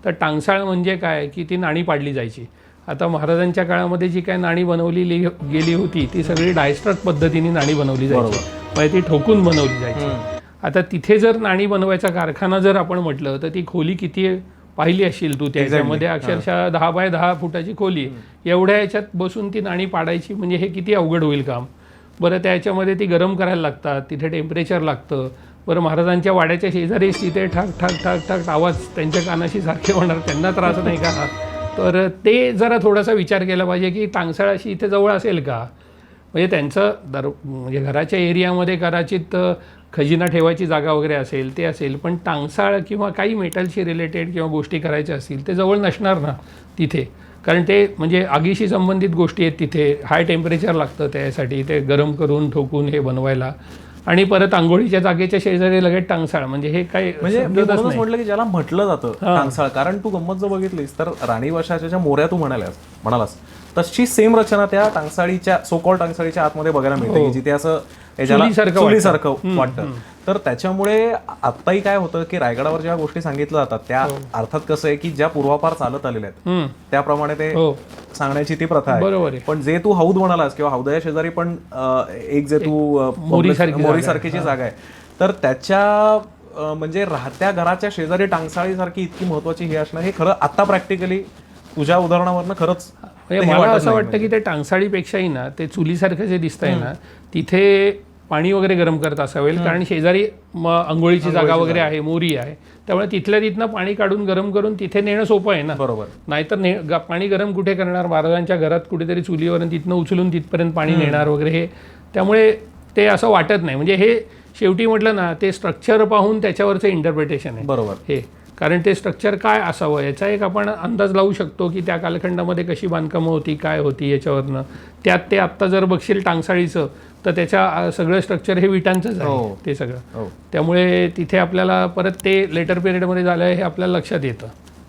तर टांगसाळ म्हणजे काय की ती नाणी पाडली जायची. आता महाराजांच्या काळामध्ये जी काय नाणी बनवली गेली होती ती सगळी डायस्ट्रक पद्धतीने नाणी बनवली जायची, म्हणजे ती ठोकून बनवली जायची. आता तिथे जर नाणी बनवायचा कारखाना जर आपण म्हटलं तर ती खोली किती पाहिली असेल तू, त्याच्यामध्ये अक्षरशः 10 बाय 10 फुटाची खोली, एवढ्या याच्यात बसून ती नाणी पाडायची म्हणजे हे किती अवघड होईल काम. बरं त्याच्यामध्ये ती गरम करायला लागतात, तिथे टेम्परेचर लागतं. बरं महाराजांच्या वाड्याच्या शेजारीच तिथे ठक ठक ठक ठक आवाज त्यांच्या कानाशी सारखे होणार, त्यांना त्रास नाही का? तर ते जरा थोडासा विचार केला पाहिजे की टांगसाळ अशी इथे जवळ असेल का, म्हणजे त्यांचं म्हणजे घराच्या एरियामध्ये कदाचित खजिना ठेवायची जागा वगैरे असेल ते असेल, पण टांगसाळ किंवा काही मेटलशी रिलेटेड किंवा गोष्टी करायच्या असतील ते जवळ नसणार ना तिथे, कारण ते म्हणजे आगीशी संबंधित गोष्टी आहेत. तिथे हाय टेम्परेचर लागतं त्यासाठी, ते गरम करून ठोकून हे बनवायला. आणि परत आंघोळीच्या जागेच्या शेजारी लगेच टांगसाळ, म्हणजे हे काय म्हणजे म्हटलं की ज्याला म्हटलं जातं टांगसाळ. कारण तू गंमत जर बघितलीस तर राणी वशाच्या ज्या मोऱ्या तू म्हणालास तशी सेम रचना त्या टांगसाळीच्या सोकॉल टांगसाळीच्या आतमध्ये बघायला मिळते, की जिथे असं चुलीसारखं वाटतं. तर त्याच्यामुळे आत्ताही काय होतं की रायगडावर ज्या गोष्टी सांगितल्या जातात त्या अर्थात कसं आहे की ज्या पूर्वापार चालत आलेल्या आहेत त्याप्रमाणे ते सांगण्याची ती प्रथा आहे. पण जे तू हौद म्हणालास किंवा हौदया शेजारी पण एक जे तू मोरीसारखी जी जागा आहे, तर त्याच्या म्हणजे राहत्या घराच्या शेजारी टांगसाळीसारखी इतकी महत्वाची हे असणं, हे खरं आता प्रॅक्टिकली तुझ्या उदाहरणावरनं खरंच मला असं वाटतं की ते टांगसाळीपेक्षाही ना ते चुलीसारखं जे दिसतंय ना तिथे पाणी वगैरे गरम करत असावेल, कारण शेजारी आंघोळीची जागा वगैरे आहे, मोरी आहे, त्यामुळे तिथल्या तिथनं पाणी काढून गरम करून तिथे नेणं सोपं आहे ना. बरोबर. नाहीतर पाणी गरम कुठे करणार, महाराजांच्या घरात कुठेतरी चुलीवर तिथनं उचलून तिथपर्यंत पाणी नेणार वगैरे हे, त्यामुळे ते असं वाटत नाही. म्हणजे हे शेवटी म्हटलं ना ते स्ट्रक्चर पाहून त्याच्यावरचं इंटरप्रिटेशन आहे. बरोबर. हे कारण ते स्ट्रक्चर काय असावं याचा एक आपण अंदाज लावू शकतो की त्या कालखंडामध्ये कशी बांधकामं होती, काय होती याच्यावरनं. त्यात ते आत्ता जर बघशील टांगसाळीचं तर त्याच्या सगळं स्ट्रक्चर हे विटांचंच आहे ते सगळं. त्यामुळे तिथे आपल्याला परत ते लेटर पिरियडमध्ये झालं हे आपल्याला लक्षात येतं.